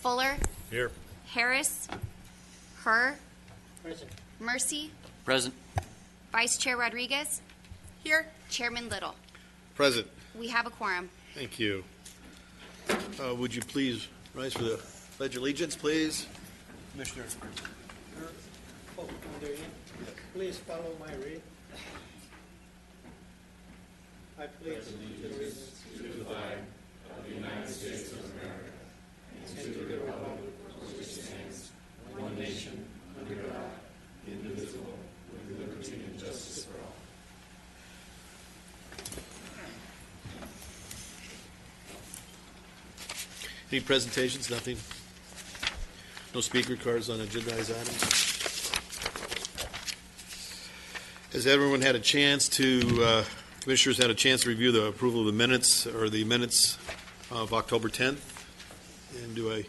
Fuller, Here. Harris, Herr, Present. Mercy, Present. Vice Chair Rodriguez, Here. Chairman Little. Present. We have a quorum. Thank you. Would you please rise for the Pledge of Allegiance, please? Commissioner. Oh, there you. Please follow my read. I pledge allegiance to the flag of the United States of America and to the republic for which it stands, one nation, under God, indivisible, with liberty and justice for all. Any presentations? Nothing? No speaker cards on agendized items? Has everyone had a chance to, commissioners had a chance to review the approval of the minutes, or the minutes of October 10th? And do I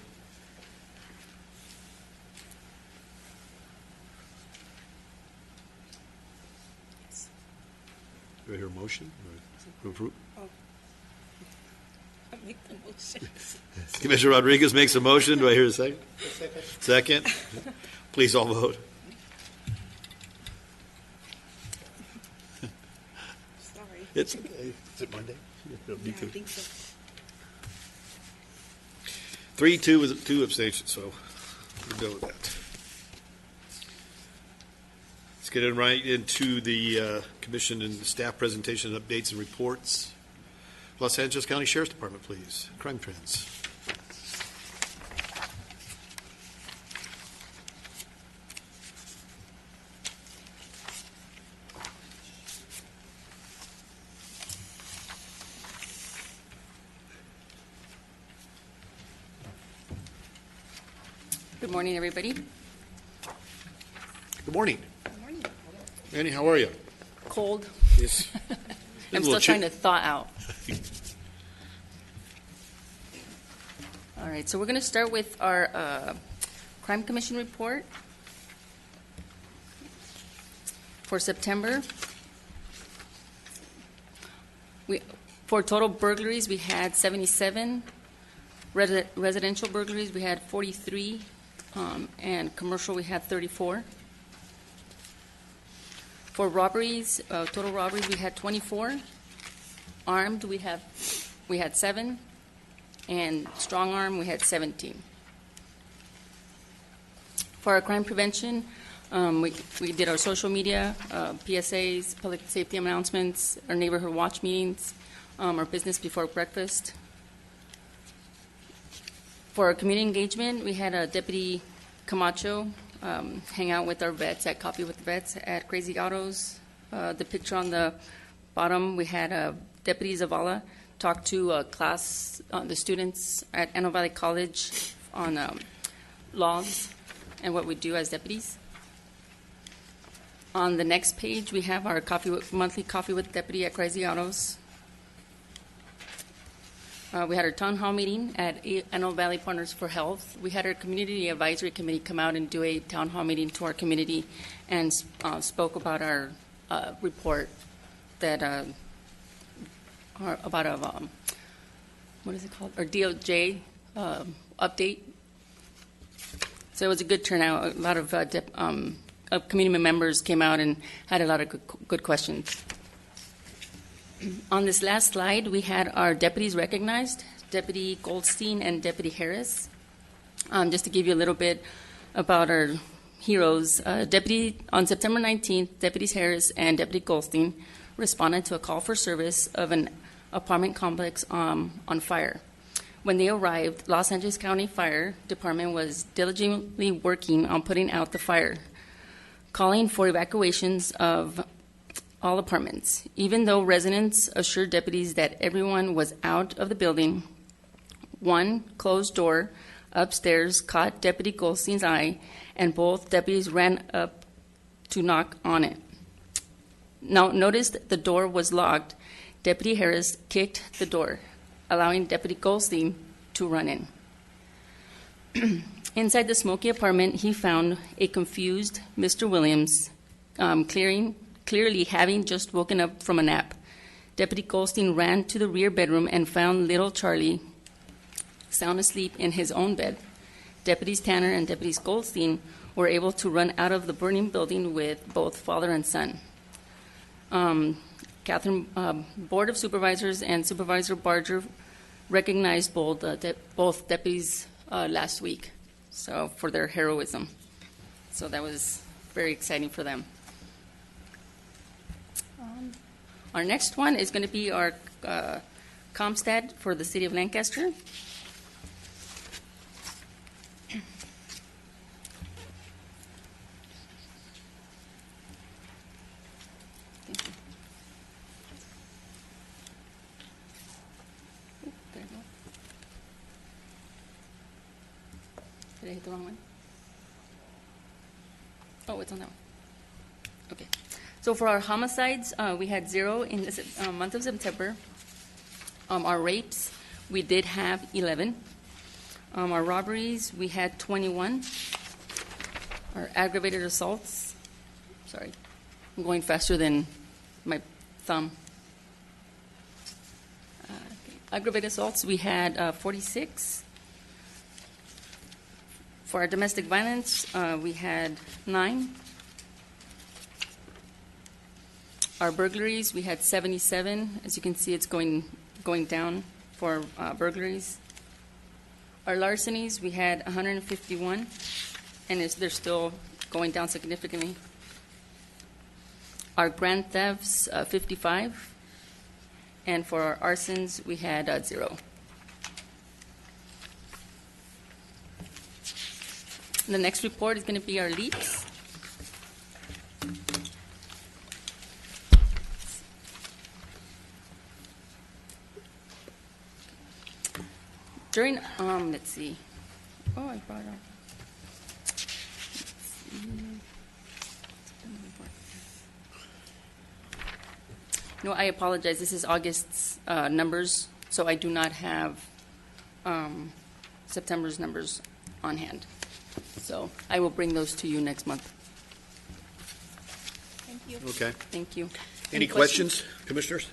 hear a motion? Or approve? I'll make the motion. Commissioner Rodriguez makes a motion. Do I hear a second? Second. Second? Please all vote. Sorry. It's okay. Is it Monday? Yeah, I think so. 3-2 with 2 abstentions, so we'll go with that. Let's get right into the commission and staff presentation, updates, and reports. Los Angeles County Sheriff's Department, please. Crime trends. Good morning, everybody. Good morning. Good morning. Annie, how are you? Cold. Yes. I'm still trying to thaw out. All right, so we're going to start with our Crime Commission report for September. For total burglaries, we had 77. Residential burglaries, we had 43. And commercial, we had 34. For robberies, total robberies, we had 24. Armed, we had 7. And strong arm, we had 17. For our crime prevention, we did our social media, PSAs, public safety announcements, our neighborhood watch meetings, our business before breakfast. For our community engagement, we had a Deputy Camacho hang out with our vets at Coffee with the Vets at Crazy Autos. The picture on the bottom, we had Deputy Zavala talk to a class, the students at Antelope Valley College on laws and what we do as deputies. On the next page, we have our monthly Coffee with Deputy at Crazy Autos. We had our town hall meeting at Antelope Valley Partners for Health. We had our community advisory committee come out and do a town hall meeting to our community and spoke about our report that about what is it called? Our DOJ update. So it was a good turnout. A lot of community members came out and had a lot of good questions. On this last slide, we had our deputies recognized, Deputy Goldstein and Deputy Harris. Just to give you a little bit about our heroes, on September 19th, Deputies Harris and Deputy Goldstein responded to a call for service of an apartment complex on fire. When they arrived, Los Angeles County Fire Department was diligently working on putting out the fire, calling for evacuations of all apartments. Even though residents assured deputies that everyone was out of the building, one closed door upstairs caught Deputy Goldstein's eye, and both deputies ran up to knock on it. Now, noticed the door was locked. Deputy Harris kicked the door, allowing Deputy Goldstein to run in. Inside the smoky apartment, he found a confused Mr. Williams, clearly having just woken up from a nap. Deputy Goldstein ran to the rear bedroom and found little Charlie sound asleep in his own bed. Deputies Tanner and Deputies Goldstein were able to run out of the burning building with both father and son. Board of Supervisors and Supervisor Barger recognized both deputies last week, so for their heroism. So that was very exciting for them. Our next one is going to be our ComStat for the city of Lancaster. There you go. Did I hit the wrong one? Oh, it's on that one. Okay. So for our homicides, we had 0 in the month of September. Our rapes, we did have 11. Our robberies, we had 21. Our aggravated assaults, sorry, I'm going faster than my thumb. Aggravated assaults, we had 46. For our domestic violence, we had 9. Our burglaries, we had 77. As you can see, it's going down for burglaries. Our larcenies, we had 151, and they're still going down significantly. Our grand thefts, 55, and for our arsons, we had 0. The next report is going to be our leaks. During, let's see. Oh, I brought up. No, I apologize. This is August's numbers, so I do not have September's numbers on hand. So I will bring those to you next month. Thank you. Okay. Thank you. Any questions, Commissioners?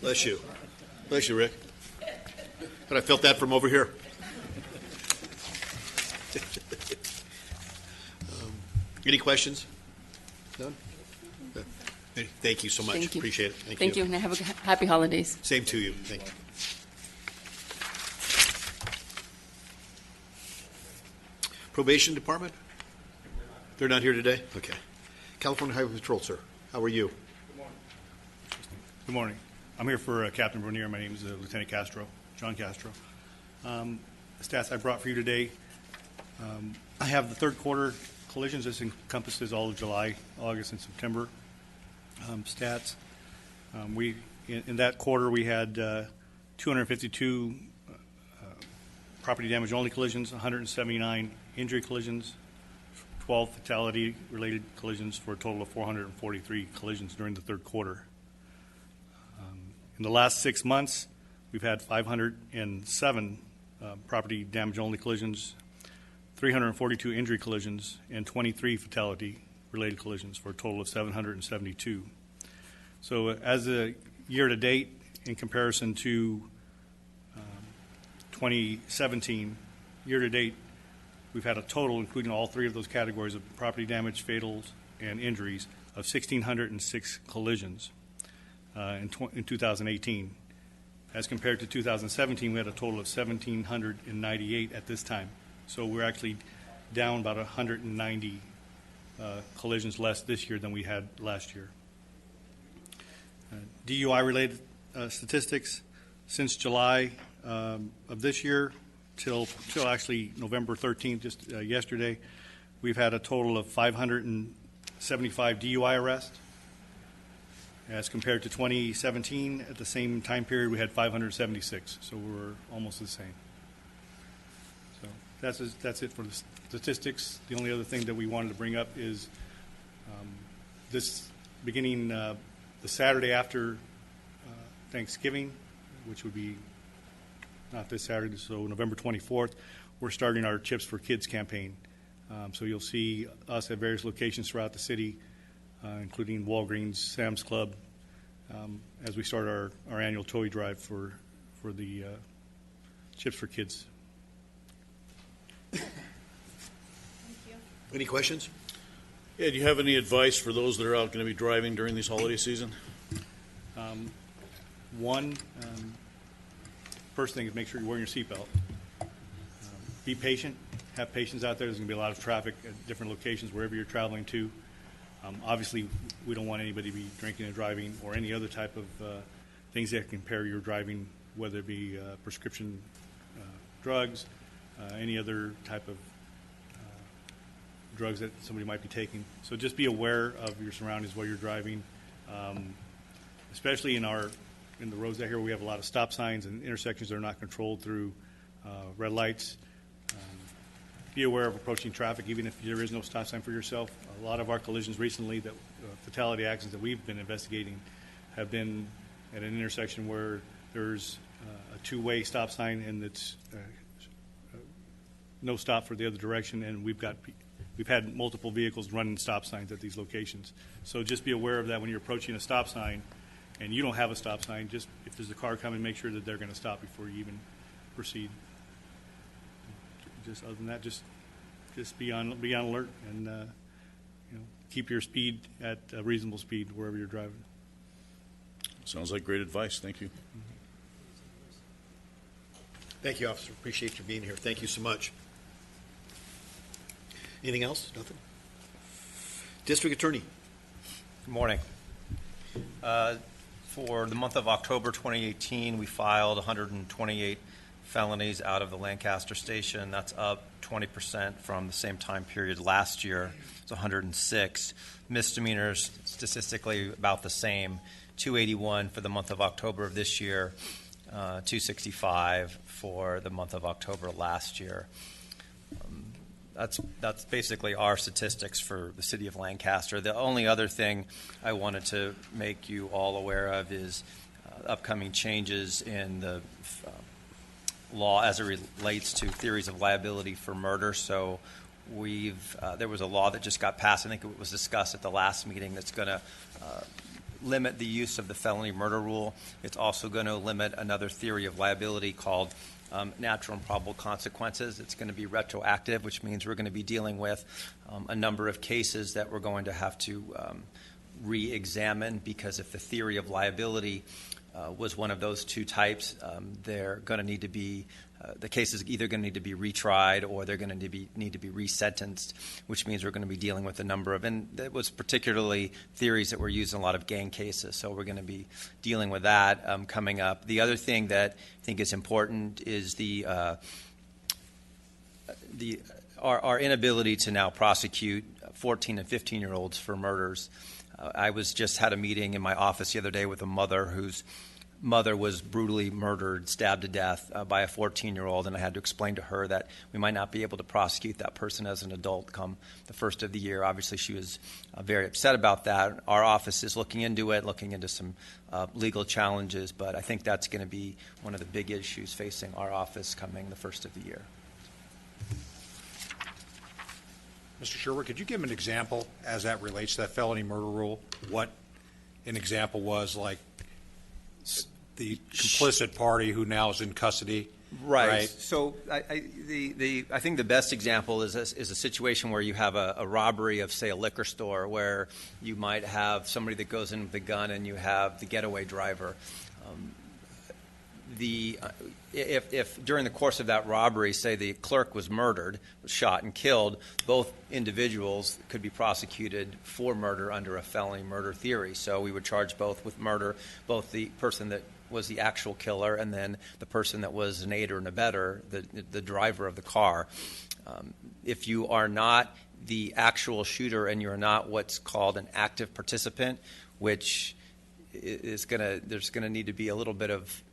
Bless you. Bless you, Rick. But I felt that from over here. Any questions? None? Okay. Thank you so much. Thank you. Appreciate it. Thank you, and have a happy holidays. Same to you. Thank you. Probation Department? They're not here today? Okay. California Highway Patrol, sir. How are you? Good morning. I'm here for Captain Bernier. My name is Lieutenant Castro, John Castro. The stats I brought for you today, I have the third quarter collisions. This encompasses all of July, August, and September stats. In that quarter, we had 252 property damage only collisions, 179 injury collisions, 12 fatality-related collisions for a total of 443 collisions during the third quarter. In the last 6 months, we've had 507 property damage-only collisions, 342 injury collisions, and 23 fatality-related collisions for a total of 772. So as a year-to-date, in comparison to 2017, year-to-date, we've had a total, including all 3 of those categories of property damage, fatals, and injuries, of 1,606 collisions. In 2018. As compared to 2017, we had a total of 1,798 at this time. So we're actually down about 190 collisions less this year than we had last year. DUI-related statistics, since July of this year till actually November 13th, just yesterday, we've had a total of 575 DUI arrests. As compared to 2017, at the same time period, we had 576. So we're almost the same. So that's it for the statistics. The only other thing that we wanted to bring up is this beginning the Saturday after Thanksgiving, which would be not this Saturday, so November 24th, we're starting our Chips for Kids campaign. So you'll see us at various locations throughout the city, including Walgreens, Sam's Club, as we start our annual toy drive for the chips for kids. Any questions? Yeah, do you have any advice for those that are out going to be driving during this holiday season? One, first thing is make sure you're wearing your seatbelt. Be patient. Have patience out there. There's going to be a lot of traffic at different locations wherever you're traveling to. Obviously, we don't want anybody to be drinking and driving or any other type of things that can impair your driving, whether it be prescription drugs, any other type of drugs that somebody might be taking. So just be aware of your surroundings while you're driving, especially in the roads out here. We have a lot of stop signs and intersections that are not controlled through red lights. Be aware of approaching traffic, even if there is no stop sign for yourself. A lot of our collisions recently, that fatality accidents that we've been investigating, have been at an intersection where there's a two-way stop sign and it's no stop for the other direction, and we've had multiple vehicles running stop signs at these locations. So just be aware of that when you're approaching a stop sign and you don't have a stop sign. Just if there's a car coming, make sure that they're going to stop before you even proceed. Just other than that, just be on alert and keep your speed at a reasonable speed wherever you're driving. Sounds like great advice. Thank you. Thank you, officer. Appreciate you being here. Thank you so much. Anything else? Nothing? District Attorney. Good morning. For the month of October 2018, we filed 128 felonies out of the Lancaster station. That's up 20% from the same time period last year. It's 106. Misdemeanors, statistically about the same. 281 for the month of October of this year, 265 for the month of October last year. That's basically our statistics for the city of Lancaster. The only other thing I wanted to make you all aware of is upcoming changes in the law as it relates to theories of liability for murder. So there was a law that just got passed. I think it was discussed at the last meeting that's going to limit the use of the felony murder rule. It's also going to limit another theory of liability called natural and probable consequences. It's going to be retroactive, which means we're going to be dealing with a number of cases that we're going to have to re-examine, because if the theory of liability was one of those two types, they're going to need to be the case is either going to need to be retried or they're going to need to be resentenced, which means we're going to be dealing with a number of, and it was particularly theories that were used in a lot of gang cases. So we're going to be dealing with that coming up. The other thing that I think is important is our inability to now prosecute 14 and 15-year-olds for murders. I just had a meeting in my office the other day with a mother whose mother was brutally murdered, stabbed to death by a 14-year-old, and I had to explain to her that we might not be able to prosecute that person as an adult come the first of the year. Obviously, she was very upset about that. Our office is looking into it, looking into some legal challenges, but I think that's going to be one of the big issues facing our office coming the first of the year. Mr. Sherwood, could you give an example as that relates to that felony murder rule? What an example was, like the complicit party who now is in custody? Right. So I think the best example is a situation where you have a robbery of, say, a liquor store, where you might have somebody that goes in with a gun and you have the getaway driver. If during the course of that robbery, say the clerk was murdered, was shot and killed, both individuals could be prosecuted for murder under a felony murder theory. So we would charge both with murder, both the person that was the actual killer and then the person that was an aider and abettor, the driver of the car. If you are not the actual shooter and you're not what's called an active participant, which there's going to need to be a little bit of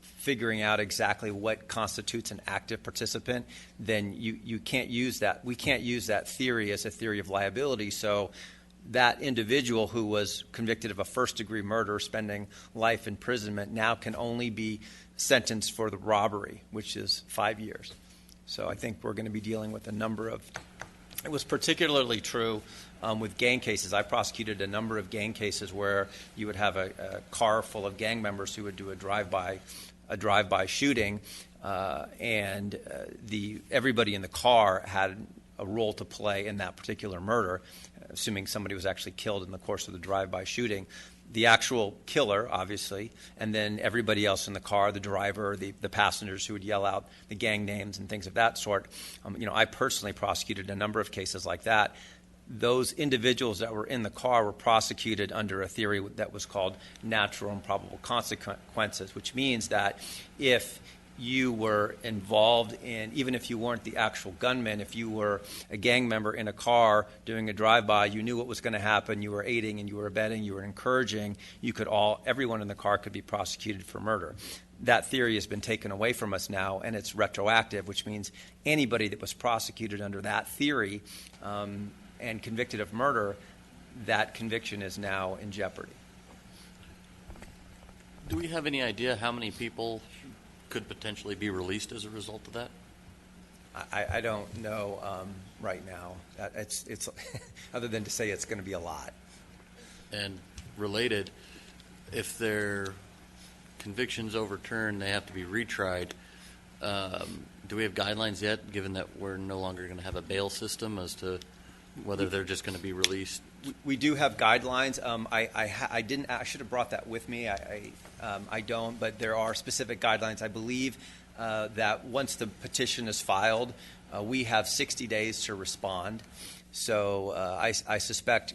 figuring out exactly what constitutes an active participant, then you can't use that. We can't use that theory as a theory of liability. So that individual who was convicted of a first-degree murder, spending life imprisonment, now can only be sentenced for the robbery, which is 5 years. So I think we're going to be dealing with a number of – it was particularly true with gang cases. I prosecuted a number of gang cases where you would have a car full of gang members who would do a drive-by shooting. and everybody in the car had a role to play in that particular murder, assuming somebody was actually killed in the course of the drive-by shooting. The actual killer, obviously, and then everybody else in the car, the driver, the passengers who would yell out the gang names and things of that sort. I personally prosecuted a number of cases like that. Those individuals that were in the car were prosecuted under a theory that was called natural and probable consequences, which means that if you were involved in, even if you weren't the actual gunman, if you were a gang member in a car doing a drive-by, you knew what was going to happen, you were aiding and you were abetting, you were encouraging, everyone in the car could be prosecuted for murder. That theory has been taken away from us now, and it's retroactive, which means anybody that was prosecuted under that theory and convicted of murder, that conviction is now in jeopardy. Do we have any idea how many people could potentially be released as a result of that? I don't know right now. It's other than to say it's going to be a lot. And related, if their convictions overturned, they have to be retried. Do we have guidelines yet, given that we're no longer going to have a bail system, as to whether they're just going to be released? We do have guidelines. I didn't. I should have brought that with me. I don't, but there are specific guidelines. I believe that once the petition is filed, we have 60 days to respond. So I suspect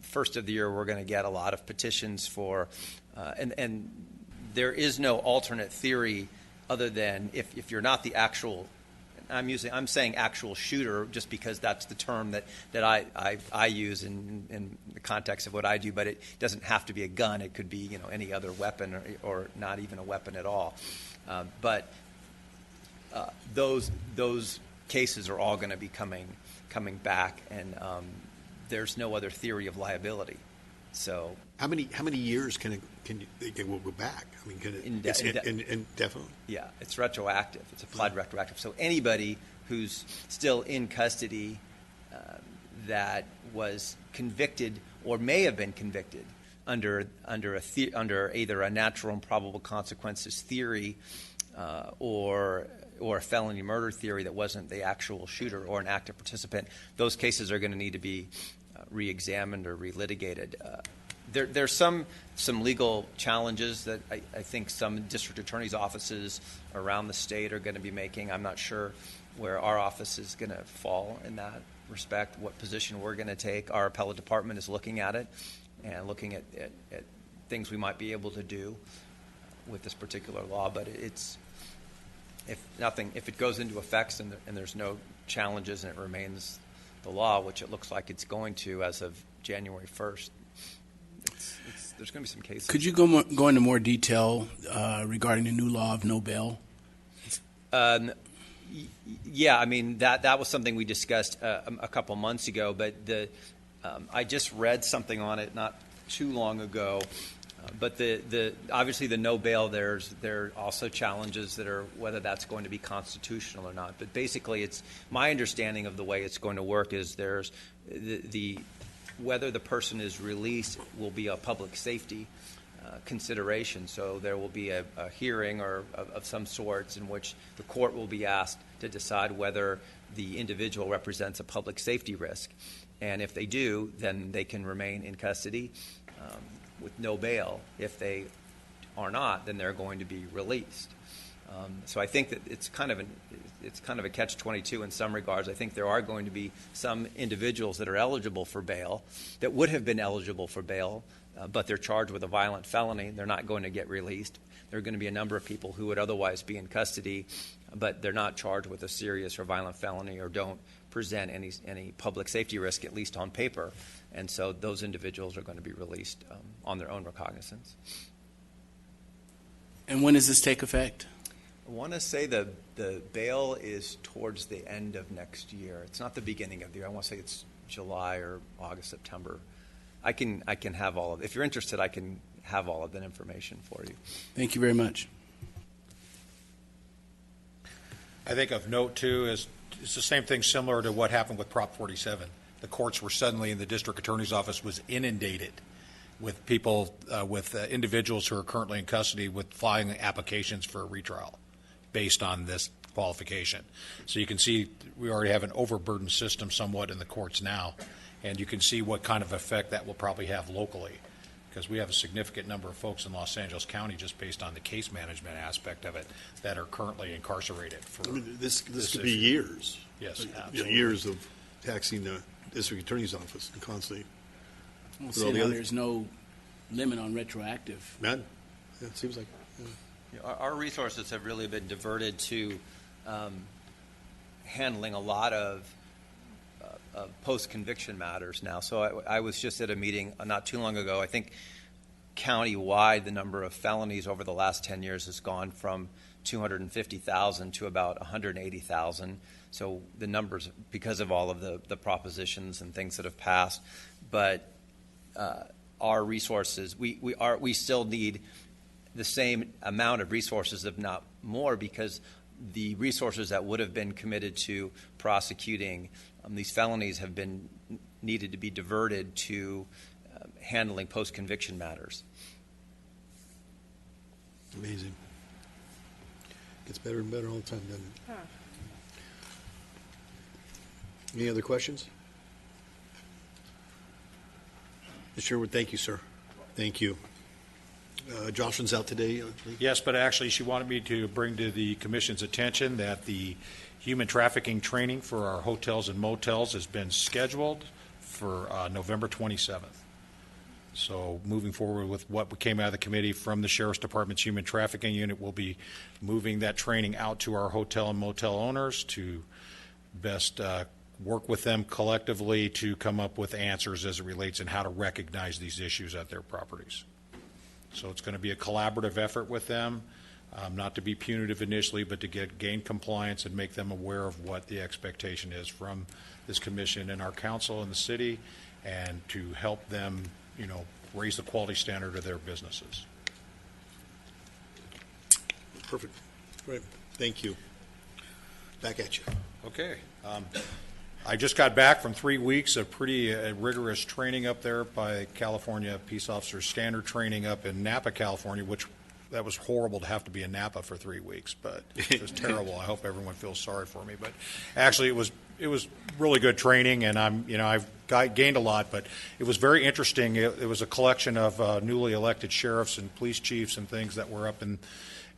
first of the year we're going to get a lot of petitions for, and there is no alternate theory other than if you're not the actual. I'm saying actual shooter just because that's the term that I use in the context of what I do, but it doesn't have to be a gun. It could be any other weapon or not even a weapon at all. But those cases are all going to be coming back, and there's no other theory of liability. So How many years can they go back? I mean, can it indefinitely? Yeah, it's retroactive. It's applied retroactive. So anybody who's still in custody that was convicted or may have been convicted under either a natural and probable consequences theory or a felony murder theory that wasn't the actual shooter or an active participant, those cases are going to need to be re-examined or relitigated. There's some legal challenges that I think some district attorneys' offices around the state are going to be making. I'm not sure where our office is going to fall in that respect, what position we're going to take. Our appellate department is looking at it and looking at things we might be able to do with this particular law. But if it goes into effect and there's no challenges and it remains the law, which it looks like it's going to as of January 1st, there's going to be some cases. Could you go into more detail regarding the new law of no bail? Yeah, I mean, that was something we discussed a couple months ago, but I just read something on it not too long ago. But obviously the no bail, there are also challenges that are whether that's going to be constitutional or not. But basically, it's my understanding of the way it's going to work is there's whether the person is released will be a public safety consideration. So there will be a hearing or of some sorts in which the court will be asked to decide whether the individual represents a public safety risk. And if they do, then they can remain in custody with no bail. If they are not, then they're going to be released. So I think that it's kind of a catch-22 in some regards. I think there are going to be some individuals that are eligible for bail that would have been eligible for bail, but they're charged with a violent felony. They're not going to get released. There are going to be a number of people who would otherwise be in custody, but they're not charged with a serious or violent felony or don't present any public safety risk, at least on paper. And so those individuals are going to be released on their own recognizance. And when does this take effect? I want to say the bail is towards the end of next year. It's not the beginning of the year. I want to say it's July or August, September. I can have all of it. If you're interested, I can have all of that information for you. Thank you very much. I think of note, too, is it's the same thing similar to what happened with Prop 47. The courts were suddenly, in the district attorney's office, was inundated with people, with individuals who are currently in custody with filing applications for a retrial. based on this qualification. So you can see we already have an overburdened system somewhat in the courts now, and you can see what kind of effect that will probably have locally, because we have a significant number of folks in Los Angeles County just based on the case management aspect of it that are currently incarcerated for I mean, this could issue. be years. Yes, You know, absolutely. years of taxing the district attorney's office and constantly. Well, With all see, the now other- there's no limit on retroactive. Man, yeah, it seems like. You know, our resources have really been diverted to handling a lot of post-conviction matters now. So I was just at a meeting not too long ago. I think county-wide, the number of felonies over the last 10 years has gone from 250,000 to about 180,000. So the numbers, because of all of the propositions and things that have passed, but our resources, we still need the same amount of resources, if not more, because the resources that would have been committed to prosecuting these felonies have been needed to be diverted to handling post-conviction matters. Amazing. Gets better and better all the time, doesn't it? Huh. Any other questions? Ms. Sherwood, thank you, sir. Thank you. Jocelyn's out today. Yes, but actually, she wanted me to bring to the commission's attention that the human trafficking training for our hotels and motels has been scheduled for November 27th. So moving forward with what came out of the committee from the Sheriff's Department's Human Trafficking Unit, we'll be moving that training out to our hotel and motel owners to best work with them collectively to come up with answers as it relates in how to recognize these issues at their properties. So it's going to be a collaborative effort with them, not to be punitive initially, but to gain compliance and make them aware of what the expectation is from this commission and our council and the city, and to help them, raise the quality standard of their businesses. Perfect. Great. Thank you. Back at you. Okay. I just got back from 3 weeks of pretty rigorous training up there by California Peace Officers Standard Training up in Napa, California, which that was horrible to have to be in Napa for 3 weeks, but it was terrible. I hope everyone feels sorry for me. But actually, it was really good training, and I've gained a lot. But it was very interesting. It was a collection of newly elected sheriffs and police chiefs and things that were up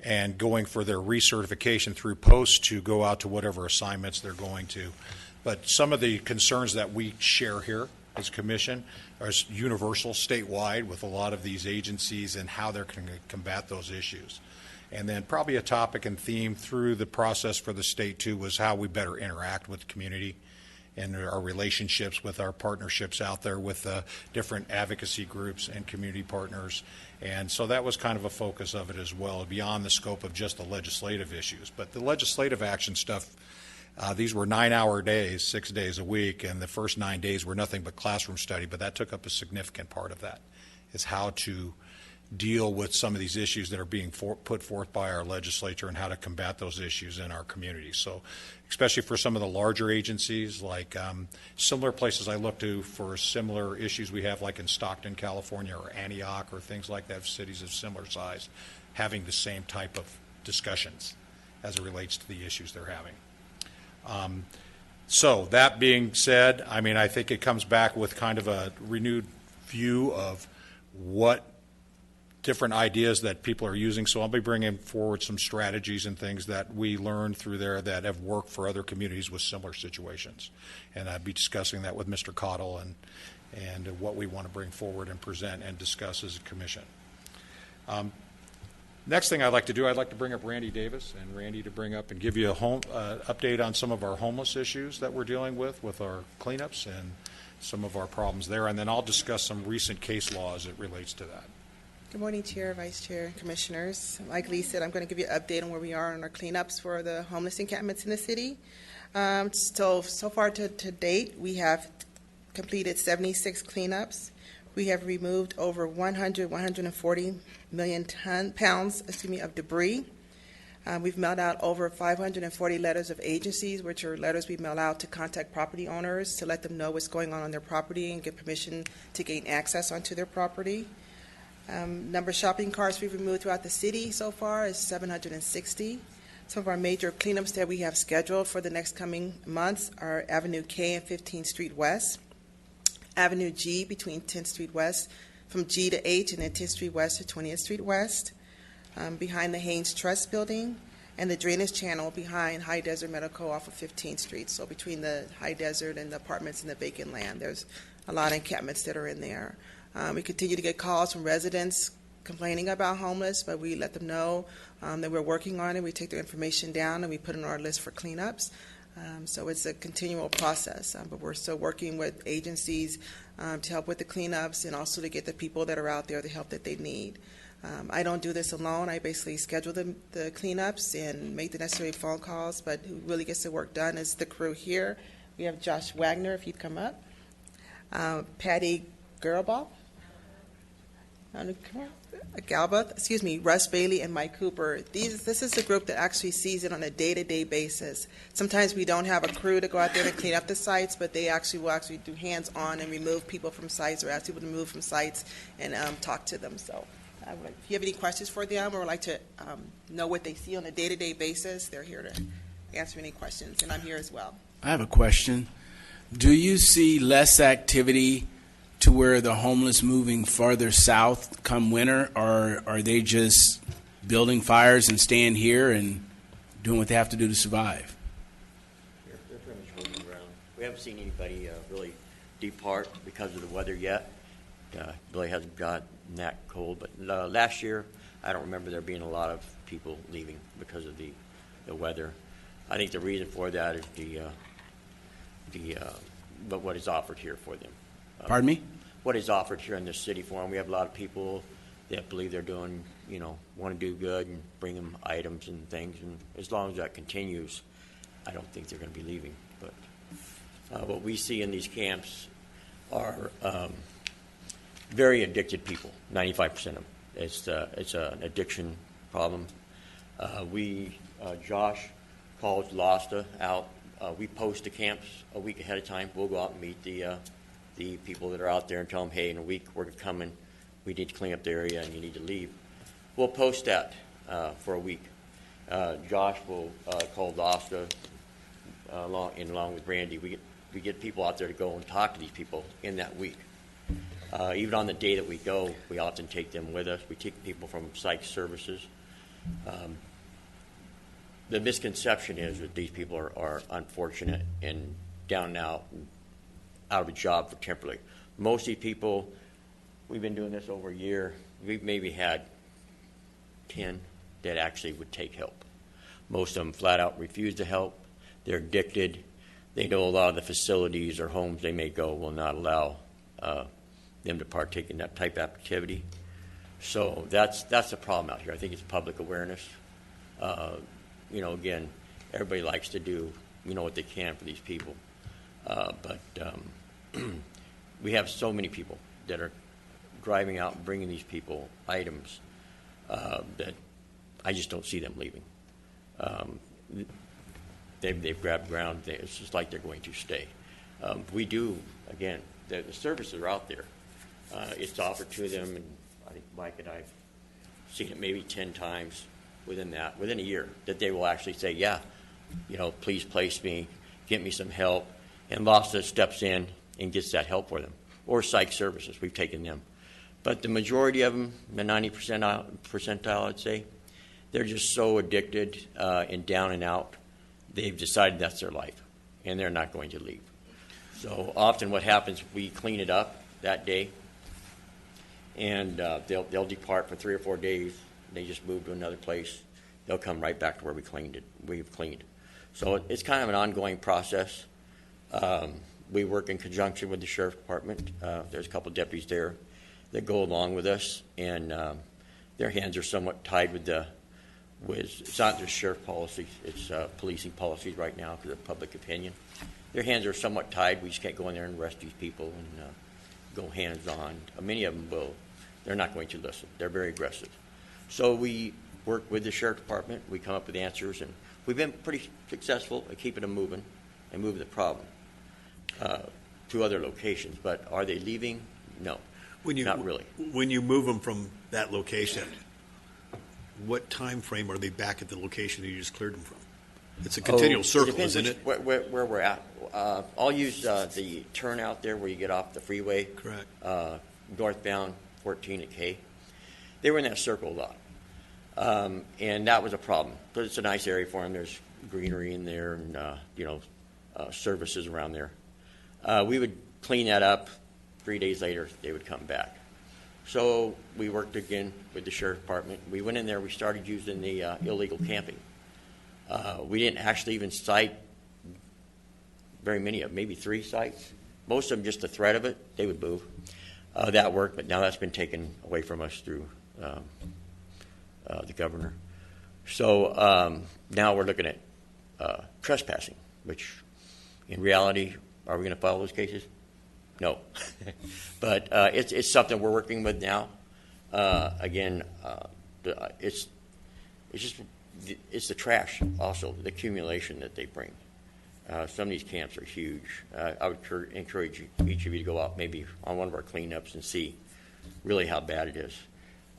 and going for their recertification through posts to go out to whatever assignments they're going to. But some of the concerns that we share here as a commission are universal statewide with a lot of these agencies and how they're going to combat those issues. And then probably a topic and theme through the process for the state too was how we better interact with the community and our relationships with our partnerships out there with different advocacy groups and community partners. And so that was kind of a focus of it as well, beyond the scope of just the legislative issues. But the legislative action stuff, these were 9-hour days, 6 days a week, and the first 9 days were nothing but classroom study, but that took up a significant part of that, is how to deal with some of these issues that are being put forth by our legislature and how to combat those issues in our community. So especially for some of the larger agencies, like similar places I look to for similar issues we have, like in Stockton, California, or Antioch, or things like that, cities of similar size, having the same type of discussions as it relates to the issues they're having. So that being said, I think it comes back with kind of a renewed view of what different ideas that people are using. So I'll be bringing forward some strategies and things that we learned through there that have worked for other communities with similar situations. And I'd be discussing that with Mr. Cottle and what we want to bring forward and present and discuss as a commission. Next thing I'd like to do, I'd like to bring up Randy Davis, and Randy to bring up and give you a update on some of our homeless issues that we're dealing with our cleanups and some of our problems there. And then I'll discuss some recent case law as it relates to that. Good morning, Chair, Vice Chair, Commissioners. Like Lee said, I'm going to give you an update on where we are on our cleanups for the homeless encampments in the city. So far to date, we have completed 76 cleanups. We have removed over 140 million pounds of debris. We've mailed out over 540 letters of agencies, which are letters we mail out to contact property owners to let them know what's going on their property and get permission to gain access onto their property. Number of shopping carts we've removed throughout the city so far is 760. Some of our major cleanups that we have scheduled for the next coming months are Avenue K and 15th Street West, Avenue G between 10th Street West, from G to H, and then 10th Street West to 20th Street West, behind the Haynes Trust Building, and the drainage channel behind High Desert Medical off of 15th Street. So between the High Desert and the apartments and the vacant land, there's a lot of encampments that are in there. We continue to get calls from residents complaining about homeless, but we let them know that we're working on it. We take their information down and we put it on our list for cleanups. So it's a continual process, but we're still working with agencies to help with the cleanups and also to get the people that are out there the help that they need. I don't do this alone. I basically schedule the cleanups and make the necessary phone calls, but who really gets the work done is the crew here. We have Josh Wagner, if you'd come up, Patty Gerbaugh, Galba, excuse me, Russ Bailey and Mike Cooper. This is the group that actually sees it on a day-to-day basis. Sometimes we don't have a crew to go out there and clean up the sites, but they will actually do hands-on and remove people from sites or ask people to move from sites and talk to them. So if you have any questions for them or would like to know what they see on a day-to-day basis, they're here to answer any questions, and I'm here as well. I have a question. Do you see less activity to where the homeless moving farther south come winter, or are they just building fires and staying here and doing what they have to do to survive? They're pretty much moving around. We haven't seen anybody really depart because of the weather yet. Really hasn't got that cold, but last year I don't remember there being a lot of people leaving because of the weather. I think the reason for that is what is offered here for them. Pardon me? What is offered here in this city for them. We have a lot of people that believe they're doing, want to do good and bring them items and things. And as long as that continues, I don't think they're going to be leaving. But what we see in these camps are very addicted people, 95% of them. It's an addiction problem. Josh calls LASTA out. We post the camps a week ahead of time. We'll go out and meet the people that are out there and tell them, hey, in a week we're coming. We need to clean up the area and you need to leave. We'll post that for a week. Josh will call LASTA along with Randy. We get people out there to go and talk to these people in that week. Even on the day that we go, we often take them with us. We take people from psych services. The misconception is that these people are unfortunate and down and out of a job for temporarily. Most of these people, we've been doing this over a year. We've maybe had 10 that actually would take help. Most of them flat out refuse to help. They're addicted. They know a lot of the facilities or homes they may go will not allow them to partake in that type of activity. So that's the problem out here. I think it's public awareness. Again, everybody likes to do what they can for these people. But we have so many people that are driving out and bringing these people items that I just don't see them leaving. They've grabbed ground. It's just like they're going to stay. We do, again, the services are out there. It's offered to them, and I think Mike and I have seen it maybe 10 times within a year, that they will actually say, yeah, please place me, get me some help. And LASTA steps in and gets that help for them. Or psych services, we've taken them. But the majority of them, the 90% I'd say, they're just so addicted and down and out, they've decided that's their life, and they're not going to leave. So often what happens, we clean it up that day, and they'll depart for 3 or 4 days. They just move to another place. They'll come right back to where we've cleaned. So it's kind of an ongoing process. We work in conjunction with the Sheriff's Department. There's a couple deputies there that go along with us, and their hands are somewhat tied with it's not just sheriff policies, it's policing policies right now because of public opinion. Their hands are somewhat tied. We just can't go in there and arrest these people and go hands-on. Many of them they're not going to listen. They're very aggressive. So we work with the Sheriff's Department. We come up with answers, and we've been pretty successful at keeping them moving and moving the problem to other locations. But are they leaving? No, not really. When you move them from that location, what time frame are they back at the location that you just cleared them from? It's a continual circle, depends isn't it? Where we're at. I'll use the turnout there where you get off the freeway. Correct. Northbound 14 at K. They were in that circle a lot. And that was a problem. But it's a nice area for them. There's greenery in there and, services around there. We would clean that up. 3 days later, they would come back. So we worked again with the sheriff department. We went in there. We started using the illegal camping. We didn't actually even cite very many of them, maybe 3 sites. Most of them, just the threat of it, they would move. That worked, but now that's been taken away from us through the governor. So now we're looking at trespassing, which in reality, are we going to file those cases? No. But it's something we're working with now. Again, it's the trash also, the accumulation that they bring. Some of these camps are huge. I would encourage each of you to go out maybe on one of our cleanups and see really how bad it is.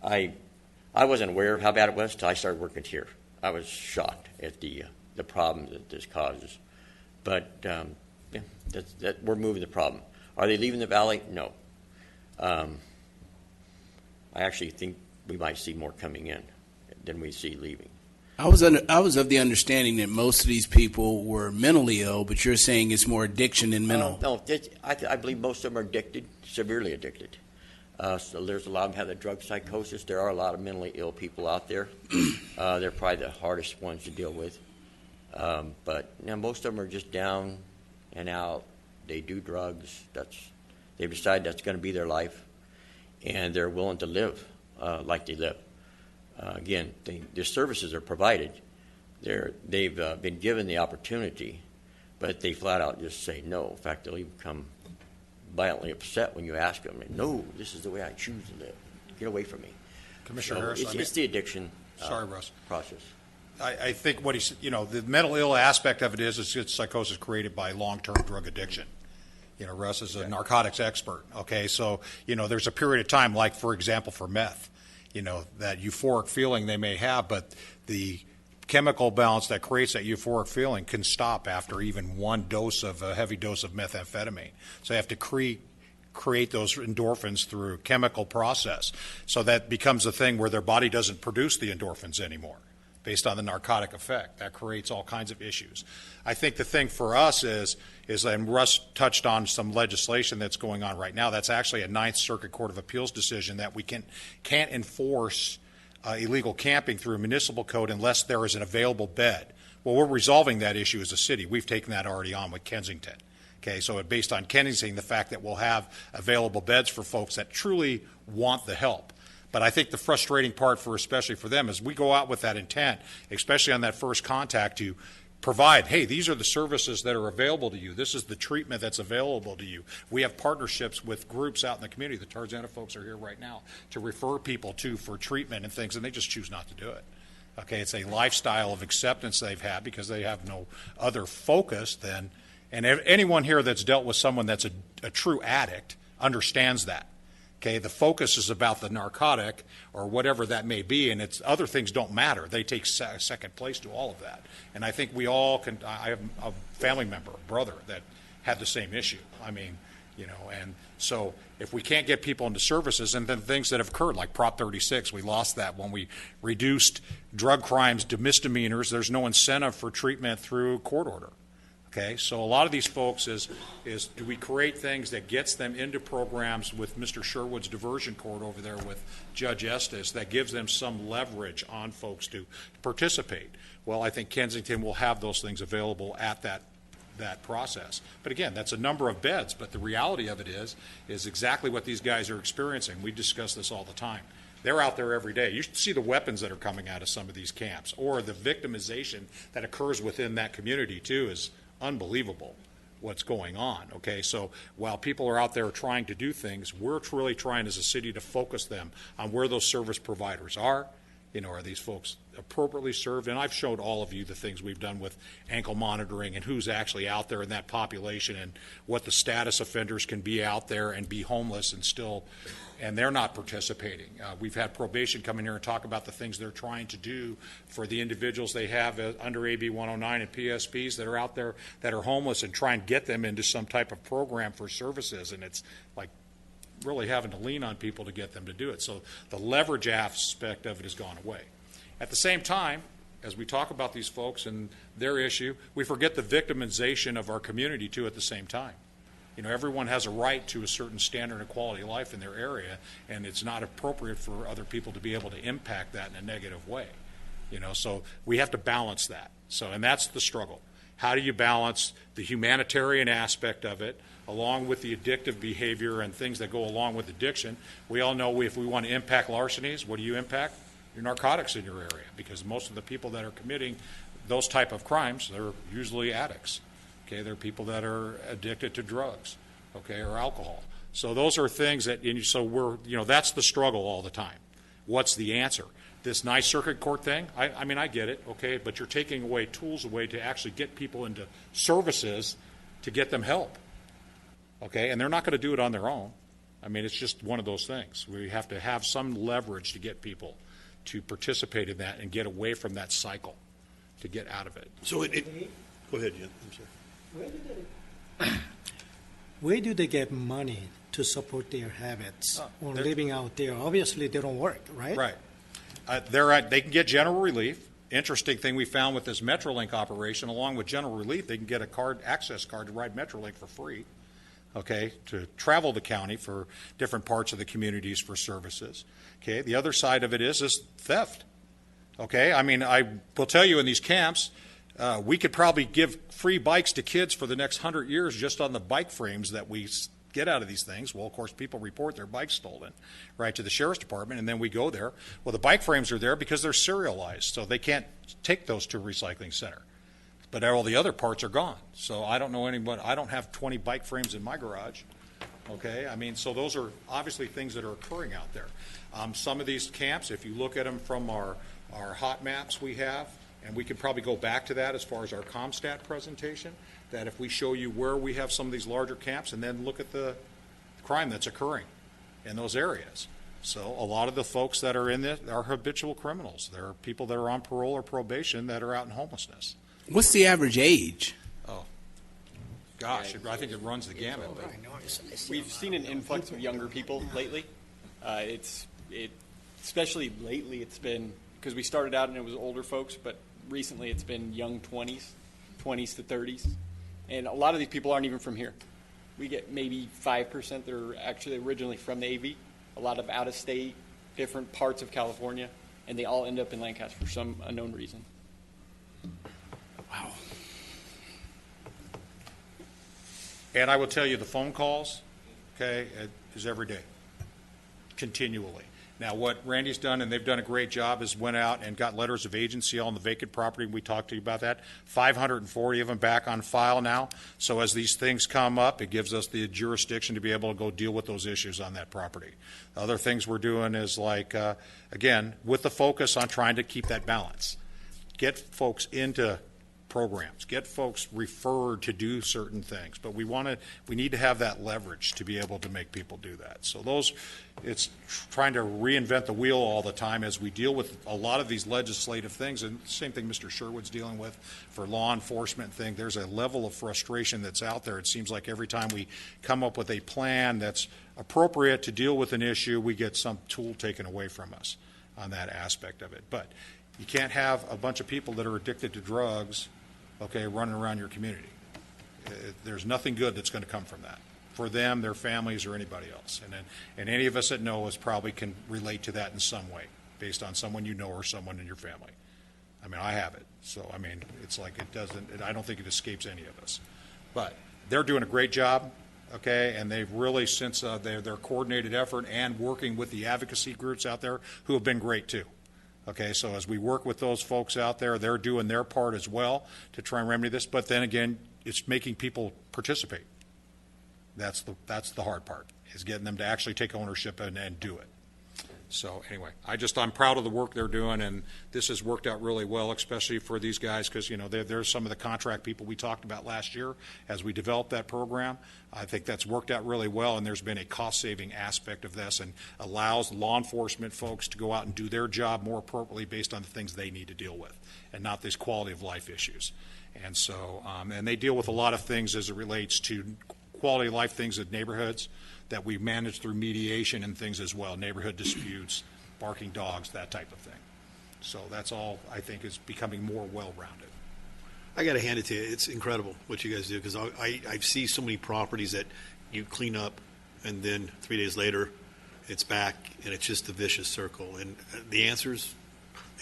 I wasn't aware of how bad it was until I started working here. I was shocked at the problem that this causes. But we're moving the problem. Are they leaving the valley? No. I actually think we might see more coming in than we see leaving. I was of the understanding that most of these people were mentally ill, but you're saying it's more addiction than mental. No, I believe most of them are addicted, severely addicted. So there's a lot of them have the drug psychosis. There are a lot of mentally ill people out there. They're probably the hardest ones to deal with. But most of them are just down and out. They do drugs. They've decided that's going to be their life, and they're willing to live like they live. Again, the services are provided. They've been given the opportunity, but they flat out just say no. In fact, they'll even become violently upset when you ask them, no, this is the way I choose to live. Get away from me. Commissioner Harris, it's the addiction sorry, Russ. process. I think what he's, the mental ill aspect of it is it's psychosis created by long-term drug addiction. Russ is a narcotics expert, okay? So, there's a period of time, like, for example, for meth, that euphoric feeling they may have, but the chemical balance that creates that euphoric feeling can stop after even one dose of a heavy dose of methamphetamine. So they have to create those endorphins through a chemical process. So that becomes a thing where their body doesn't produce the endorphins anymore based on the narcotic effect. That creates all kinds of issues. I think the thing for us is, and Russ touched on some legislation that's going on right now, that's actually a Ninth Circuit Court of Appeals decision that we can't enforce illegal camping through a municipal code unless there is an available bed. Well, we're resolving that issue as a city. We've taken that already on with Kensington. Okay, so based on Kensington, the fact that we'll have available beds for folks that truly want the help. But I think the frustrating part especially for them is we go out with that intent, especially on that first contact, to provide, hey, these are the services that are available to you. This is the treatment that's available to you. We have partnerships with groups out in the community. The Tarzana folks are here right now to refer people to for treatment and things, and they just choose not to do it. Okay, it's a lifestyle of acceptance they've had because they have no other focus than, and anyone here that's dealt with someone that's a true addict understands that. Okay, the focus is about the narcotic or whatever that may be, and it's other things don't matter. They take second place to all of that. And I think we all can. I have a family member, a brother, that had the same issue. And so if we can't get people into services, and then things that have occurred, like Prop 36, we lost that when we reduced drug crimes to misdemeanors. There's no incentive for treatment through court order. Okay, so a lot of these folks is do we create things that gets them into programs with Mr. Sherwood's diversion court over there with Judge Estes that gives them some leverage on folks to participate? Well, I think Kensington will have those things available at that process. But again, that's a number of beds, but the reality of it is exactly what these guys are experiencing. We discuss this all the time. They're out there every day. You should see the weapons that are coming out of some of these camps, or the victimization that occurs within that community too is unbelievable what's going on. Okay, so while people are out there trying to do things, we're truly trying as a city to focus them on where those service providers are. Are these folks appropriately served, and I've showed all of you the things we've done with ankle monitoring and who's actually out there in that population and what the status offenders can be out there and be homeless and still, and they're not participating. We've had probation come in here and talk about the things they're trying to do for the individuals they have under AB 109 and PSPs that are out there that are homeless and try and get them into some type of program for services, and it's like really having to lean on people to get them to do it. So the leverage aspect of it has gone away. At the same time, as we talk about these folks and their issue, we forget the victimization of our community too at the same time. You know, everyone has a right to a certain standard of quality of life in their area, and it's not appropriate for other people to be able to impact that in a negative way. You know, so we have to balance that. So, and that's the struggle. How do you balance the humanitarian aspect of it along with the addictive behavior and things that go along with addiction? We all know if we want to impact larcenies, what do you impact? Your narcotics in your area, because most of the people that are committing those type of crimes, they're usually addicts. Okay, they're people that are addicted to drugs, okay, or alcohol. So those are things that, and so we're, you know, that's the struggle all the time. What's the answer? This nice circuit court thing, I mean, I get it, okay, but you're taking away tools away to actually get people into services to get them help, okay, and they're not going to do it on their own. I mean, it's just one of those things. We have to have some leverage to get people to participate in that and get away from that cycle, to get out of it. So go ahead, Jen. I'm sorry. Where do they get money to support their habits or living out there? Obviously, they don't work, right? Right. They can get general relief. Interesting thing we found with this Metrolink operation, along with general relief, they can get a access card to ride Metrolink for free, okay, to travel the county for different parts of the communities for services. Okay, the other side of it is theft. Okay, I mean, I will tell you in these camps, we could probably give free bikes to kids for the next 100 years just on the bike frames that we get out of these things. Well, of course, people report their bikes stolen, right, to the sheriff's department, and then we go there. Well, the bike frames are there because they're serialized, so they can't take those to a recycling center. But all the other parts are gone. So I don't know anyone, I don't have 20 bike frames in my garage. Okay, I mean, so those are obviously things that are occurring out there. Some of these camps, if you look at them from our hot maps we have, and we could probably go back to that as far as our ComStat presentation, that if we show you where we have some of these larger camps and then look at the crime that's occurring in those areas. So a lot of the folks that are in this are habitual criminals. They're people that are on parole or probation that are out in homelessness. What's the average age? Oh, gosh, I think it runs the gamut. But we've seen an influx of younger people lately. Especially lately, it's been, because we started out and it was older folks, but recently it's been young 20s to 30s. And a lot of these people aren't even from here. We get maybe 5% that are actually originally from the AV, a lot of out-of-state, different parts of California, and they all end up in Lancaster for some unknown reason. Wow. And I will tell you, the phone calls, okay, is every day, continually. Now, what Randy's done, and they've done a great job, is went out and got letters of agency on the vacant property. We talked to you about that. 540 of them back on file now. So as these things come up, it gives us the jurisdiction to be able to go deal with those issues on that property. Other things we're doing is like, again, with the focus on trying to keep that balance. Get folks into programs, get folks referred to do certain things, but we need to have that leverage to be able to make people do that. So it's trying to reinvent the wheel all the time as we deal with a lot of these legislative things, and same thing Mr. Sherwood's dealing with for law enforcement thing. There's a level of frustration that's out there. It seems like every time we come up with a plan that's appropriate to deal with an issue, we get some tool taken away from us on that aspect of it. But you can't have a bunch of people that are addicted to drugs, okay, running around your community. There's nothing good that's going to come from that for them, their families, or anybody else. And any of us that know us probably can relate to that in some way based on someone you know or someone in your family. I mean, I have it. So, I mean, it's like I don't think it escapes any of us. But they're doing a great job, okay, and they've really, since their coordinated effort and working with the advocacy groups out there who have been great too. Okay, so as we work with those folks out there, they're doing their part as well to try and remedy this. But then again, it's making people participate. That's the hard part, is getting them to actually take ownership and do it. So anyway, I'm proud of the work they're doing, and this has worked out really well, especially for these guys, because, there's some of the contract people we talked about last year as we developed that program. I think that's worked out really well, and there's been a cost-saving aspect of this and allows law enforcement folks to go out and do their job more appropriately based on the things they need to deal with and not these quality of life issues. And so, and they deal with a lot of things as it relates to quality of life things in neighborhoods that we manage through mediation and things as well, neighborhood disputes, barking dogs, that type of thing. So that's all, I think, is becoming more well-rounded. I got to hand it to you. It's incredible what you guys do, because I see so many properties that you clean up, and then 3 days later, it's back, and it's just a vicious circle. And the answers,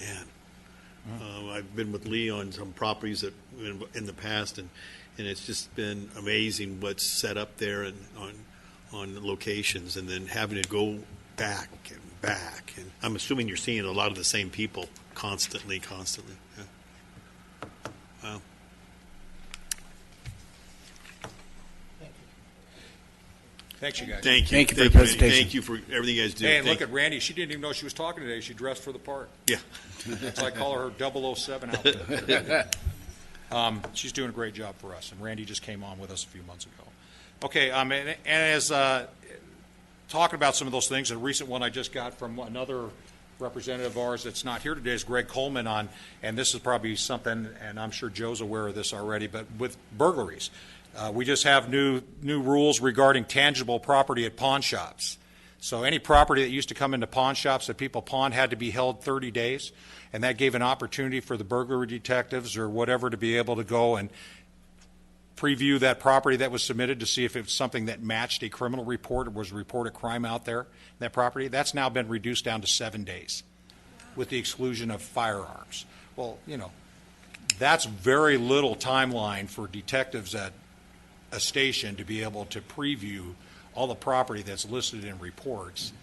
man, I've been with Lee on some properties that in the past, and it's just been amazing what's set up there and on locations, and then having to go back and back. And I'm assuming you're seeing a lot of the same people constantly. Yeah. Wow. Thanks, you guys. Thank you. Thank you for the presentation. Thank you for everything you guys do. Hey, and Thank look at Randy. She didn't even know she was talking today. She dressed for the part. Yeah. So I call her 007 outfit. She's doing a great job for us, and Randy just came on with us a few months ago. Okay, and as talking about some of those things, a recent one I just got from another representative of ours that's not here today is Greg Coleman on, and this is probably something, and I'm sure Joe's aware of this already, but with burglaries. We just have new rules regarding tangible property at pawn shops. So any property that used to come into pawn shops that people pawned had to be held 30 days, and that gave an opportunity for the burglary detectives or whatever to be able to go and preview that property that was submitted to see if it was something that matched a criminal report or was a reported crime out there, that property. That's now been reduced down to 7 days with the exclusion of firearms. Well, that's very little timeline for detectives at a station to be able to preview all the property that's listed in reports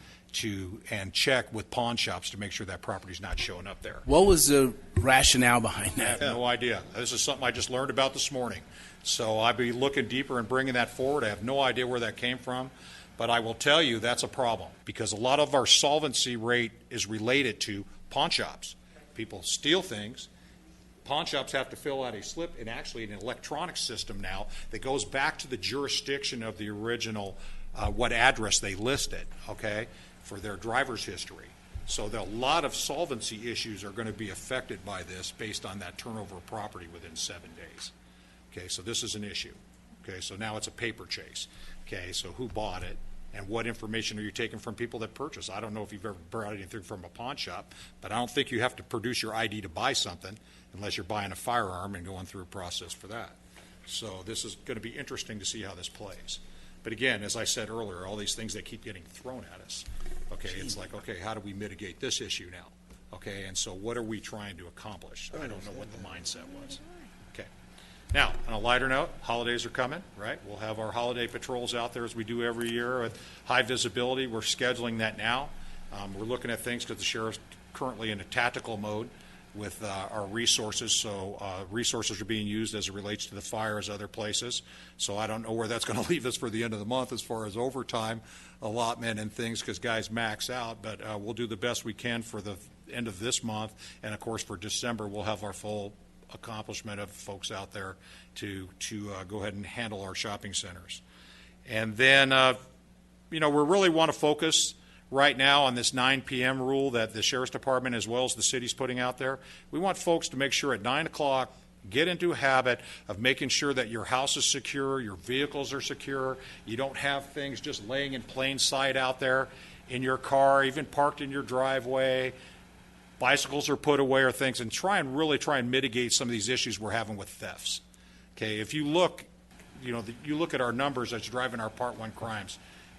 and check with pawn shops to make sure that property's not showing up there. What was the rationale behind I that? have no idea. This is something I just learned about this morning. So I'll be looking deeper and bringing that forward. I have no idea where that came from, but I will tell you that's a problem because a lot of our solvency rate is related to pawn shops. People steal things. Pawn shops have to fill out a slip, and actually an electronic system now that goes back to the jurisdiction of the original, what address they listed, okay, for their driver's history. So a lot of solvency issues are going to be affected by this based on that turnover of property within 7 days. Okay, so this is an issue. Okay, so now it's a paper chase. Okay, so who bought it and what information are you taking from people that purchase? I don't know if you've ever bought anything from a pawn shop, but I don't think you have to produce your ID to buy something unless you're buying a firearm and going through a process for that. So this is going to be interesting to see how this plays. But again, as I said earlier, all these things that keep getting thrown at us. Okay, it's like, okay, how do we mitigate this issue now? Okay, and so what are we trying to accomplish? I don't know what the mindset was. Okay. Now, on a lighter note, holidays are coming, right? We'll have our holiday patrols out there as we do every year with high visibility. We're scheduling that now. We're looking at things because the sheriff's currently in a tactical mode with our resources. So resources are being used as it relates to the fires, other places. So I don't know where that's going to leave us for the end of the month as far as overtime allotment and things because guys max out. But we'll do the best we can for the end of this month. And, of course, for December, we'll have our full accomplishment of folks out there to go ahead and handle our shopping centers. And then, we really want to focus right now on this 9 p.m. rule that the Sheriff's Department as well as the city's putting out there. We want folks to make sure at 9 o'clock, get into a habit of making sure that your house is secure, your vehicles are secure, you don't have things just laying in plain sight out there in your car, even parked in your driveway. Bicycles are put away or things, and really try and mitigate some of these issues we're having with thefts. Okay, if you look, you look at our numbers that's driving our Part 1 crimes,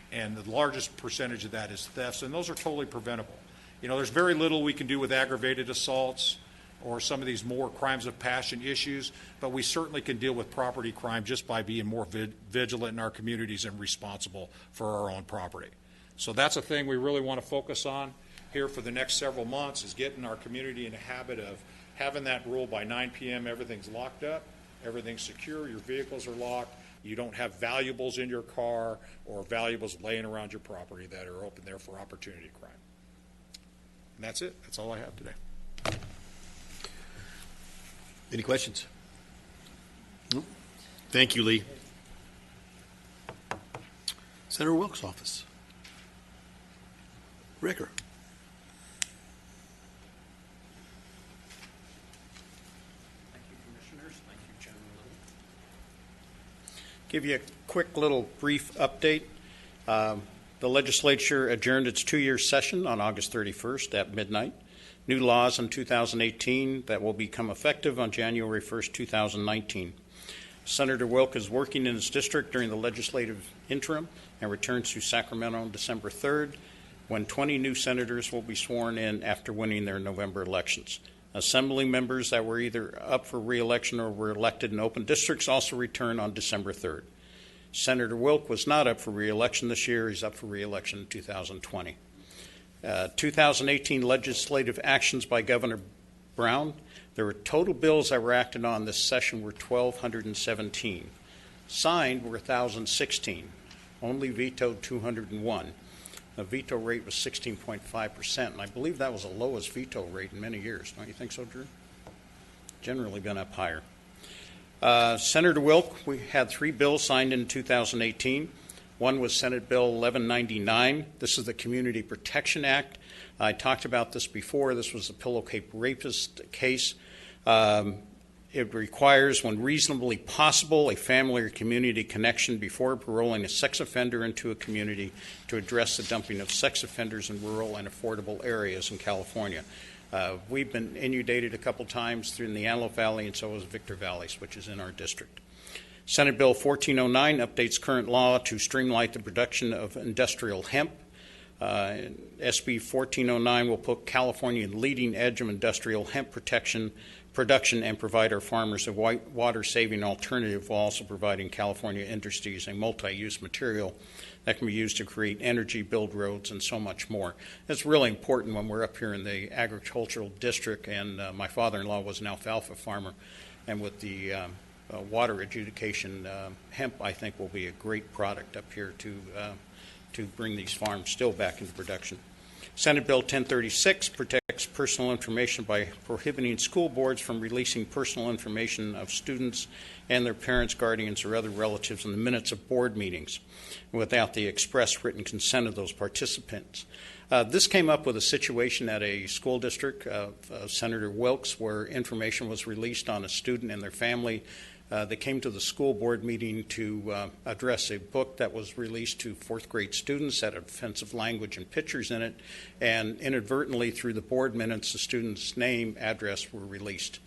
and the largest percentage of that is thefts, and those are totally preventable. There's very little we can do with aggravated assaults or some of these more crimes of passion issues, but we certainly can deal with property crime just by being more vigilant in our communities and responsible for our own property. So that's a thing we really want to focus on here for the next several months is getting our community in a habit of having that rule by 9 p.m. Everything's locked up, everything's secure, your vehicles are locked, you don't have valuables in your car or valuables laying around your property that are open there for opportunity crime. And that's it. That's all I have today. Any questions? No? Thank you, Lee. Senator Wilkes' office. Ricker. Thank you, Commissioners. Thank you, Chairman Little. Give you a quick little brief update. The legislature adjourned its two-year session on August 31st at midnight. New laws in 2018 that will become effective on January 1st, 2019. Senator Wilk is working in his district during the legislative interim and returns to Sacramento on December 3rd, when 20 new senators will be sworn in after winning their November elections. Assembly members that were either up for re-election or were elected in open districts also return on December 3rd. Senator Wilk was not up for re-election this year. He's up for re-election in 2020. 2018 legislative actions by Governor Brown. There were total bills that were acted on this session were 1,217. Signed were 1,016. Only vetoed 201. The veto rate was 16.5%, and I believe that was the lowest veto rate in many years. Don't you think so, Drew? Generally been up higher. Senator Wilk, we had 3 bills signed in 2018. One was Senate Bill 1199. This is the Community Protection Act. I talked about this before. This was the Pillowcase rapist case. It requires, when reasonably possible, a family or community connection before paroling a sex offender into a community to address the dumping of sex offenders in rural and affordable areas in California. We've been inundated a couple times through the Antelope Valley, and so is Victor Valley, which is in our district. Senate Bill 1409 updates current law to streamline the production of industrial hemp. SB 1409 will put California in the leading edge of industrial hemp production and provide our farmers a water-saving alternative while also providing California industries a multi-use material that can be used to create energy, build roads, and so much more. It's really important when we're up here in the agricultural district, and my father-in-law was an alfalfa farmer, and with the water adjudication, hemp, I think, will be a great product up here to bring these farms still back into production. Senate Bill 1036 protects personal information by prohibiting school boards from releasing personal information of students and their parents, guardians, or other relatives in the minutes of board meetings without the express written consent of those participants. This came up with a situation at a school district of Senator Wilkes where information was released on a student and their family. They came to the school board meeting to address a book that was released to fourth grade students that had offensive language and pictures in it, and inadvertently through the board minutes the student's name, address were released.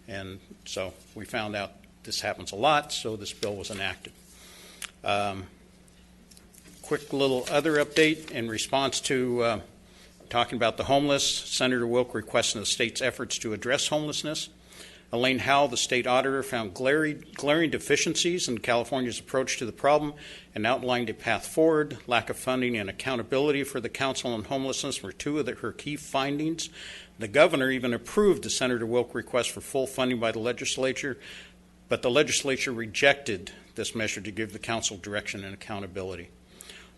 And so we found out this happens a lot, so this bill was enacted. Quick little other update in response to talking about the homeless. Senator Wilk requested the state's efforts to address homelessness. Elaine Howell, the state auditor, found glaring deficiencies in California's approach to the problem and outlined a path forward. Lack of funding and accountability for the Council on Homelessness were two of her key findings. The governor even approved the Senator Wilk request for full funding by the legislature, but the legislature rejected this measure to give the council direction and accountability.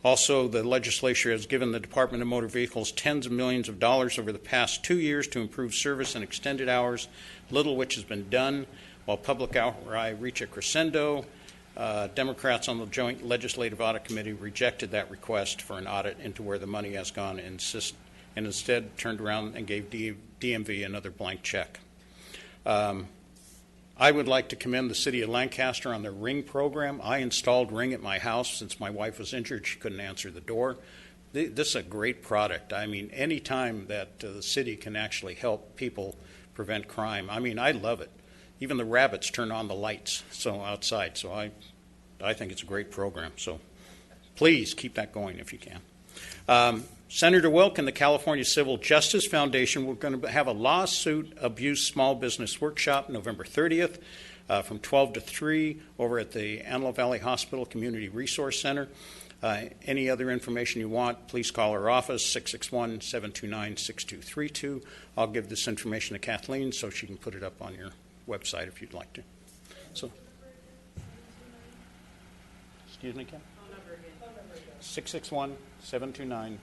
Also, the legislature has given the Department of Motor Vehicles tens of millions of dollars over the past 2 years to improve service and extended hours, little which has been done. While public outcry reached a crescendo, Democrats on the Joint Legislative Audit Committee rejected that request for an audit into where the money has gone and instead turned around and gave DMV another blank check. I would like to commend the city of Lancaster on their Ring program. I installed Ring at my house since my wife was injured. She couldn't answer the door. This is a great product. I mean, any time that the city can actually help people prevent crime, I mean, I love it. Even the rabbits turn on the lights outside. So I think it's a great program. So please keep that going if you can. Senator Wilk and the California Civil Justice Foundation, we're going to have a lawsuit abuse small business workshop November 30th from 12 to 3 over at the Antelope Valley Hospital Community Resource Center. Any other information you want, please call our office, 661-729-6232. I'll give this information to Kathleen so she can put it up on your website if you'd like to. So, excuse me, Ken? 661-729-6232.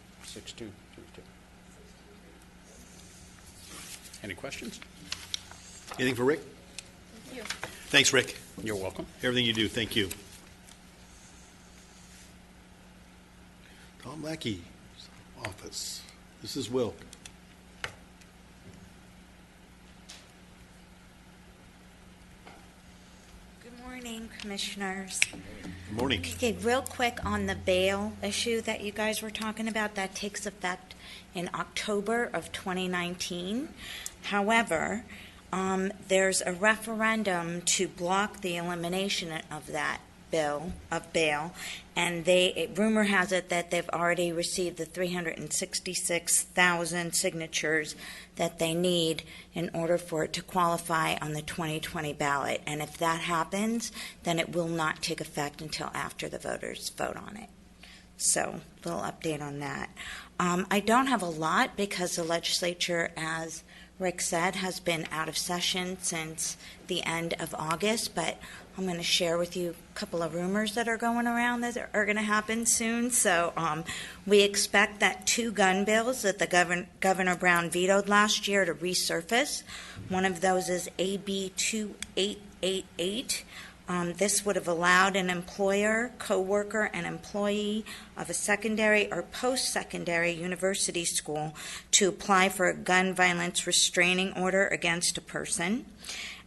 Any questions? Anything for Rick? Thank you. Thanks, Rick. You're welcome. Everything you do, thank you. Tom Lackey's office. This is Will. Good morning, Commissioners. Good morning. Okay, real quick on the bail issue that you guys were talking about, that takes effect in October of 2019. However, there's a referendum to block the elimination of that bill of bail, and rumor has it that they've already received the 366,000 signatures that they need in order for it to qualify on the 2020 ballot. And if that happens, then it will not take effect until after the voters vote on it. So, little update on that. I don't have a lot because the legislature, as Rick said, has been out of session since the end of August, but I'm going to share with you a couple of rumors that are going around that are going to happen soon. So we expect that 2 gun bills that the Governor Brown vetoed last year to resurface. One of those is AB 2888. This would have allowed an employer, coworker, and employee of a secondary or post-secondary university school to apply for a gun violence restraining order against a person.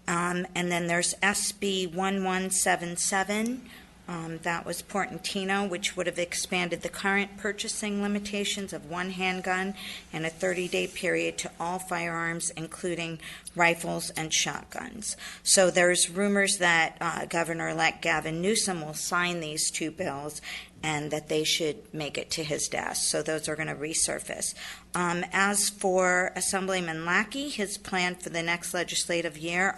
And then there's SB 1177. That was Portantino, which would have expanded the current purchasing limitations of 1 handgun in a 30-day period to all firearms, including rifles and shotguns. So there's rumors that Governor-elect Gavin Newsom will sign these 2 bills and that they should make it to his desk. So those are going to resurface. As for Assemblyman Lackey, his plan for the next legislative year,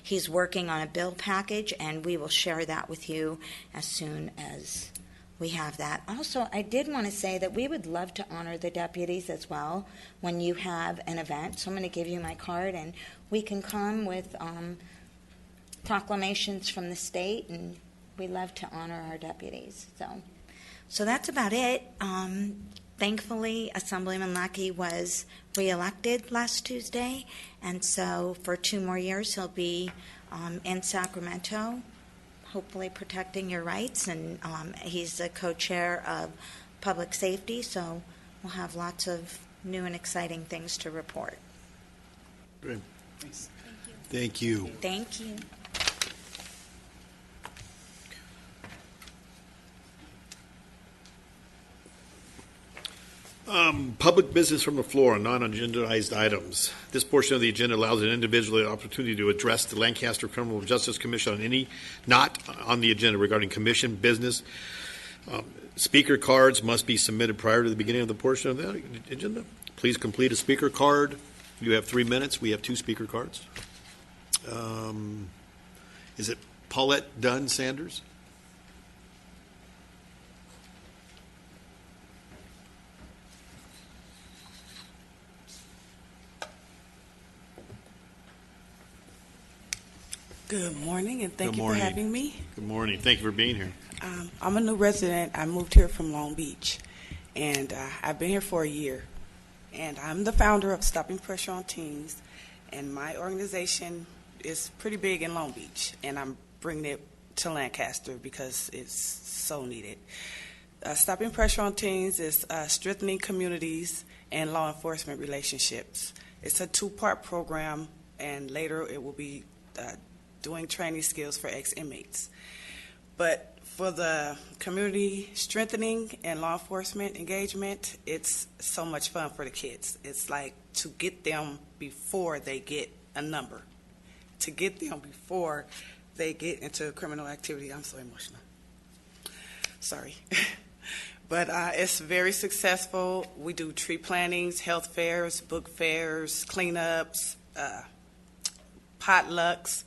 he's working on a bill package, and we will share that with you as soon as we have that. Also, I did want to say that we would love to honor the deputies as well when you have an event. So I'm going to give you my card, and we can come with proclamations from the state, and we love to honor our deputies. So that's about it. Thankfully, Assemblyman Lackey was reelected last Tuesday, and so for 2 more years he'll be in Sacramento, hopefully protecting your rights, and he's the co-chair of Public Safety, so we'll have lots of new and exciting things to report. Good. Thank you. Thank you. Public business from the floor on non-agendized items. This portion of the agenda allows an individual the opportunity to address the Lancaster Criminal Justice Commission on any not on the agenda regarding commission business. Speaker cards must be submitted prior to the beginning of the portion of the agenda. Please complete a speaker card. You have 3 minutes. We have 2 speaker cards. Is it Paulette Dunn Sanders? Good morning, and thank Good you morning. for having me. Good morning. Thank you for being here. I'm a new resident. I moved here from Long Beach, and I've been here for a year. And I'm the founder of Stopping Pressure on Teens, and my organization is pretty big in Long Beach, and I'm bringing it to Lancaster because it's so needed. Stopping Pressure on Teens is strengthening communities and law enforcement relationships. It's a 2-part program, and later it will be doing training skills for ex-inmates. But for the community strengthening and law enforcement engagement, it's so much fun for the kids. It's like to get them before they get a number, to get them before they get into criminal activity. I'm so emotional. Sorry. But it's very successful. We do tree plantings, health fairs, book fairs, cleanups, potlucks,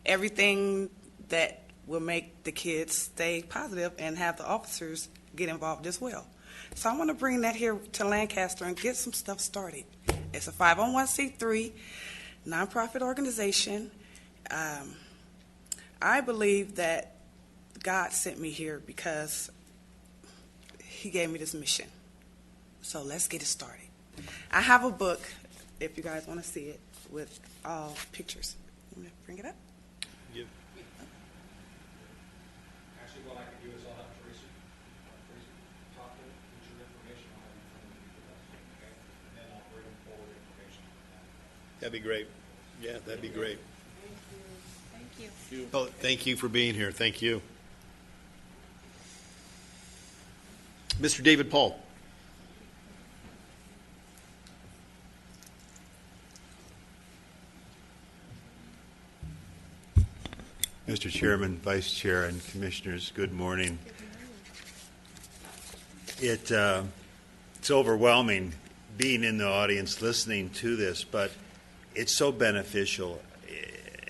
everything that will make the kids stay positive and have the officers get involved as well. So I want to bring that here to Lancaster and get some stuff started. It's a 501c3 nonprofit organization. I believe that God sent me here because he gave me this mission. So let's get it started. I have a book, if you guys want to see it. with all pictures. You want to bring it up? Actually, what I can do is I'll have Teresa talk to get your information on it in front of you, okay? And then I'll bring forward information. That'd be great. Yeah, that'd be great. Thank you. Oh, thank you for being here. Thank you. Mr. David Paul. Mr. Chairman, Vice Chair, and Commissioners, good morning. It's overwhelming being in the audience listening to this, but it's so beneficial.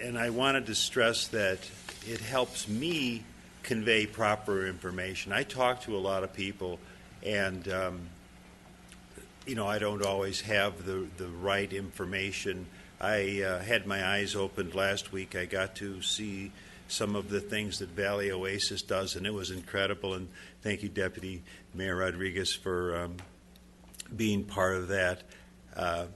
And I wanted to stress that it helps me convey proper information. I talk to a lot of people, and I don't always have the right information. I had my eyes opened last week. I got to see some of the things that Valley Oasis does, and it was incredible. And thank you, Deputy Mayor Rodriguez, for being part of that. I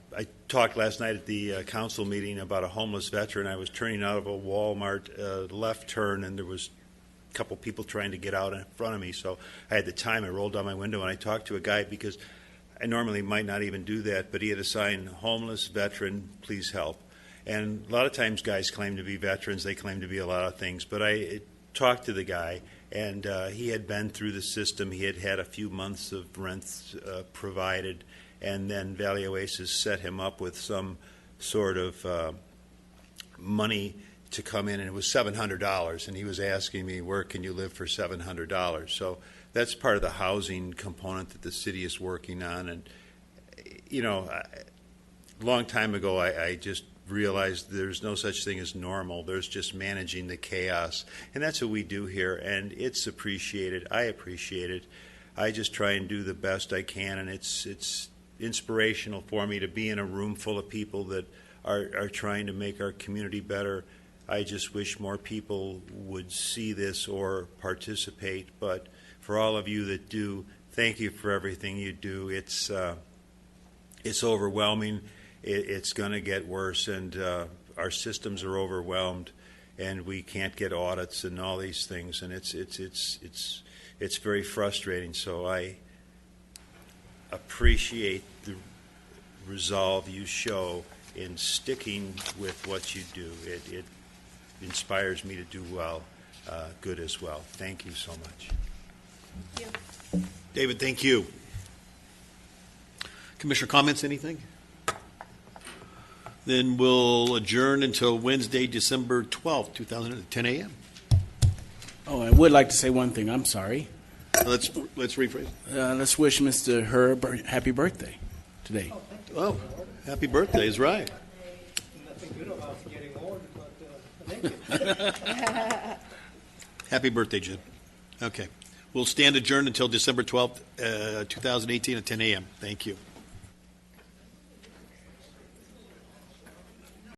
talked last night at the council meeting about a homeless veteran. I was turning out of a Walmart left turn, and there was a couple people trying to get out in front of me. So I had the time. I rolled down my window, and I talked to a guy because I normally might not even do that, but he had a sign, homeless veteran, please help. And a lot of times guys claim to be veterans. They claim to be a lot of things. But I talked to the guy, and he had been through the system. He had had a few months of rent provided, and then Valley Oasis set him up with some sort of money to come in, and it was $700. And he was asking me, where can you live for $700? So that's part of the housing component that the city is working on. And, a long time ago, I just realized there's no such thing as normal. There's just managing the chaos. And that's what we do here, and it's appreciated. I appreciate it. I just try and do the best I can, and it's inspirational for me to be in a room full of people that are trying to make our community better. I just wish more people would see this or participate. But for all of you that do, thank you for everything you do. It's overwhelming. It's going to get worse, and our systems are overwhelmed, and we can't get audits and all these things, and it's very frustrating. So I appreciate the resolve you show in sticking with what you do. It inspires me to do good as well. Thank you so much. Thank you. David, thank you. Commissioner comments, anything? Then we'll adjourn until Wednesday, December 12th, 2010 a.m. Oh, I would like to say one thing. I'm sorry. Let's rephrase. Let's wish Mr. Herb happy birthday today. Oh, happy birthday is right. Nothing good about getting old, but thank you. Happy birthday, Jim. Okay. We'll stand adjourned until December 12th, 2018 at 10 a.m. Thank you.